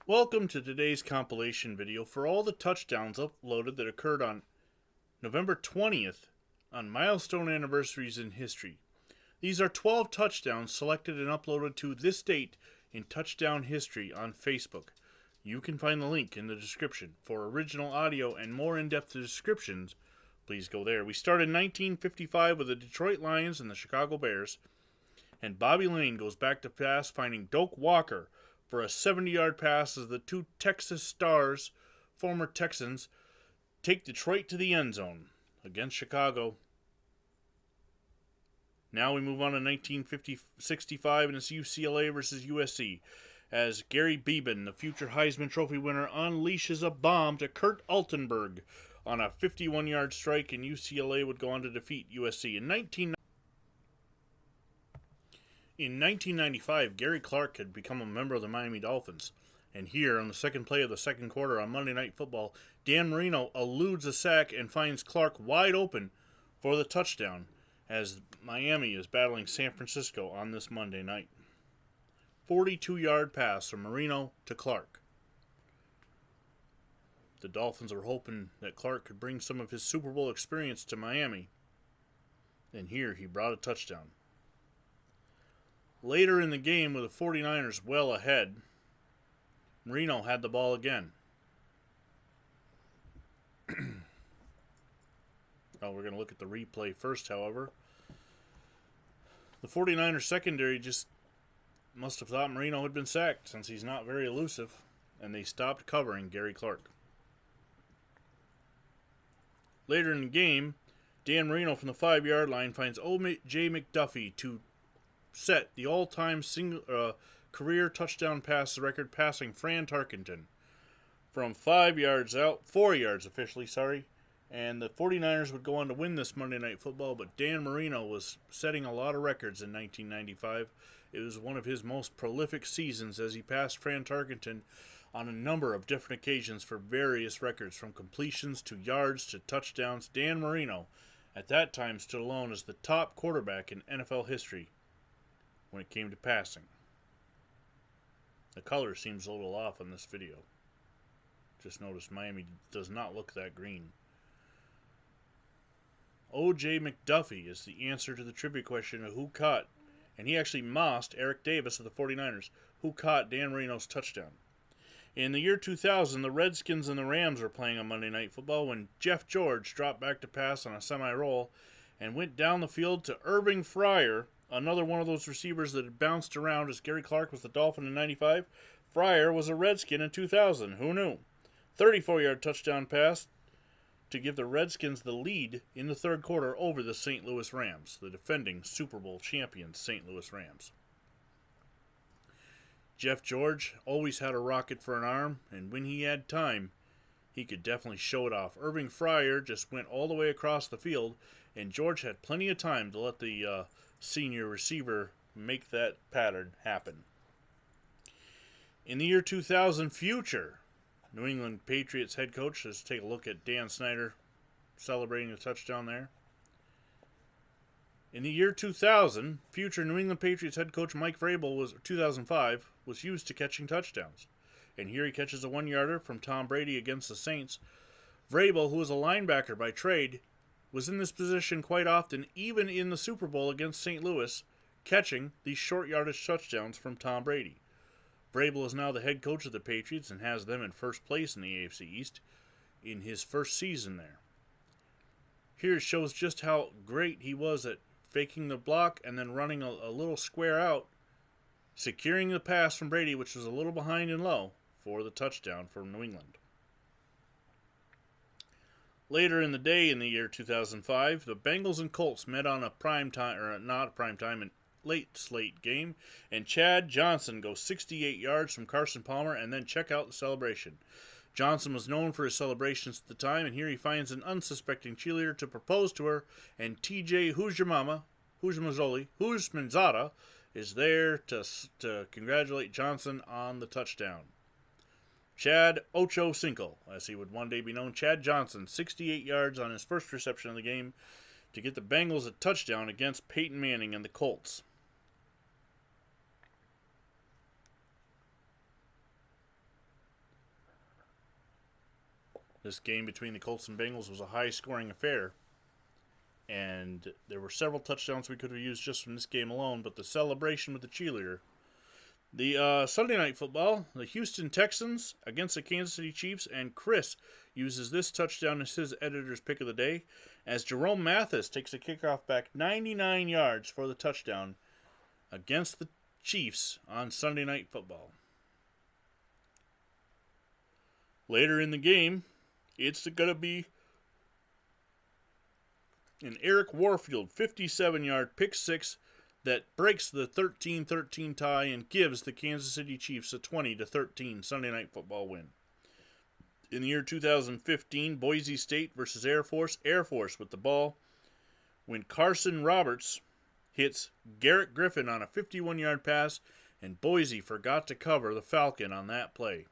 Welcome to today's compilation video for all the touchdowns uploaded that occurred on November 20th on milestone anniversaries in history. These are 12 touchdowns selected and uploaded to this date in touchdown history on Facebook. You can find the link in the description. For original audio and more in-depth descriptions, please go there. We started in 1955 with the Detroit Lions and the Chicago Bears, and Bobby Lane goes back to pass, finding Doak Walker for a 70-yard pass as the two Texas Stars, former Texans, take Detroit to the end zone against Chicago. Now we move on to 1965, and it's UCLA versus USC, as Gary Beban, the future Heisman Trophy winner, unleashes a bomb to Kurt Altenberg on a 51-yard strike, and UCLA would go on to defeat USC. In 1995, Gary Clark had become a member of the Miami Dolphins. And here, on the second play of the second quarter on Monday Night Football, Dan Marino eludes a sack and finds Clark wide open for the touchdown as Miami is battling San Francisco on this Monday night. 42-yard pass from Marino to Clark. The Dolphins were hoping that Clark could bring some of his Super Bowl experience to Miami. And here he brought a touchdown. Later in the game, with the 49ers well ahead, Marino had the ball again. We're going to look at the replay first, however. The 49ers secondary just must have thought Marino had been sacked, since he's not very elusive, and they stopped covering Gary Clark. Later in the game, Dan Marino from the 5-yard line finds O.J. McDuffie to set the all-time career touchdown pass record, passing Fran Tarkenton from 5 yards out, 4 yards officially, and the 49ers would go on to win this Monday Night Football, but Dan Marino was setting a lot of records in 1995. It was one of his most prolific seasons as he passed Fran Tarkenton on a number of different occasions for various records, from completions to yards to touchdowns. Dan Marino, at that time, stood alone as the top quarterback in NFL history when it came to passing. The color seems a little off on this video. Just noticed Miami does not look that green. O.J. McDuffie is the answer to the trivia question of who caught, and he actually mossed Eric Davis of the 49ers, who caught Dan Marino's touchdown. In the year 2000, the Redskins and the Rams were playing on Monday Night Football when Jeff George dropped back to pass on a semi-roll and went down the field to Irving Fryer, another one of those receivers that had bounced around, as Gary Clark was the Dolphin in 95. Fryer was a Redskin in 2000. Who knew? 34-yard touchdown pass to give the Redskins the lead in the third quarter over the St. Louis Rams, the defending Super Bowl champions St. Louis Rams. Jeff George always had a rocket for an arm, and when he had time, he could definitely show it off. Irving Fryer just went all the way across the field, and George had plenty of time to let the senior receiver make that pattern happen. In the year 2000, future New England Patriots head coach, let's take a look at Dan Snyder celebrating a touchdown there. In the year 2000, future New England Patriots head coach Mike Vrabel 2005 was used to catching touchdowns. And here he catches a 1-yarder from Tom Brady against the Saints. Vrabel, who was a linebacker by trade, was in this position quite often, even in the Super Bowl against St. Louis, catching these short yardage touchdowns from Tom Brady. Vrabel is now the head coach of the Patriots and has them in first place in the AFC East in his first season there. Here it shows just how great he was at faking the block and then running a little square out, securing the pass from Brady, which was a little behind and low, for the touchdown for New England. Later in the day, in the year 2005, the Bengals and Colts met on a late slate game, and Chad Johnson goes 68 yards from Carson Palmer, and then check out the celebration. Johnson was known for his celebrations at the time, and here he finds an unsuspecting cheerleader to propose to her, and TJ Houshmandzadeh is there to congratulate Johnson on the touchdown. Chad Ocho Cinco, as he would one day be known, Chad Johnson, 68 yards on his first reception of the game to get the Bengals a touchdown against Peyton Manning and the Colts. This game between the Colts and Bengals was a high-scoring affair, and there were several touchdowns we could have used just from this game alone, but the celebration with the cheerleader. The Sunday Night Football, the Houston Texans against the Kansas City Chiefs, and Chris uses this touchdown as his editor's pick of the day, as Jerome Mathis takes a kickoff back 99 yards for the touchdown against the Chiefs on Sunday Night Football. Later in the game, it's going to be an Eric Warfield 57-yard pick six that breaks the 13-13 tie and gives the Kansas City Chiefs a 20-13 Sunday Night Football win. In the year 2015, Boise State versus Air Force with the ball, when Carson Roberts hits Garrett Griffin on a 51-yard pass, and Boise forgot to cover the Falcon on that play.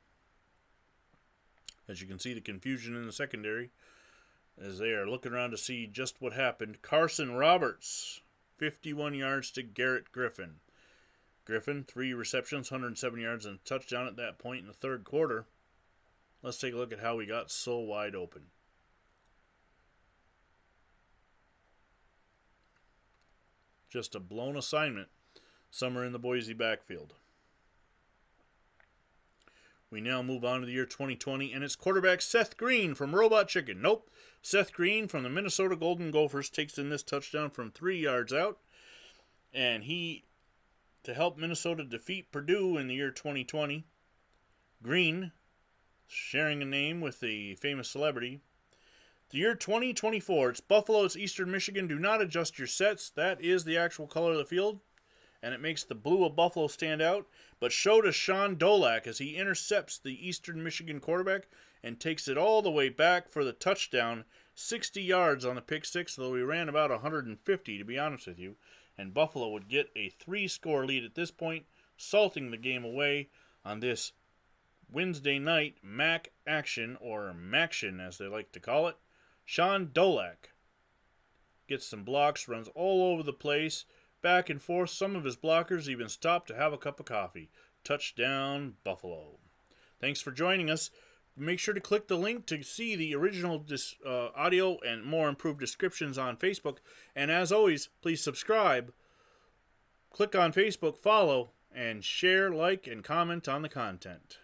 As you can see, the confusion in the secondary as they are looking around to see just what happened. Carson Roberts, 51 yards to Garrett Griffin. Griffin, 3 receptions, 107 yards, and a touchdown at that point in the third quarter. Let's take a look at how we got so wide open. Just a blown assignment somewhere in the Boise backfield. We now move on to the year 2020, and it's quarterback Seth Green from Robot Chicken. Nope. Seth Green from the Minnesota Golden Gophers takes in this touchdown from 3 yards out. And he, to help Minnesota defeat Purdue in the year 2020, Green, sharing a name with the famous celebrity. The year 2024, it's Buffalo, it's Eastern Michigan. Do not adjust your sets. That is the actual color of the field, and it makes the blue of Buffalo stand out. But show to Sean Dolak as he intercepts the Eastern Michigan quarterback and takes it all the way back for the touchdown, 60 yards on the pick six, though he ran about 150, to be honest with you. And Buffalo would get a 3-score lead at this point, salting the game away on this Wednesday night MAC action, or Maction as they like to call it. Sean Dolak gets some blocks, runs all over the place, back and forth. Some of his blockers even stopped to have a cup of coffee. Touchdown, Buffalo. Thanks for joining us. Make sure to click the link to see the original audio and more improved descriptions on Facebook. And as always, please subscribe, click on Facebook, follow, and share, like, and comment on the content.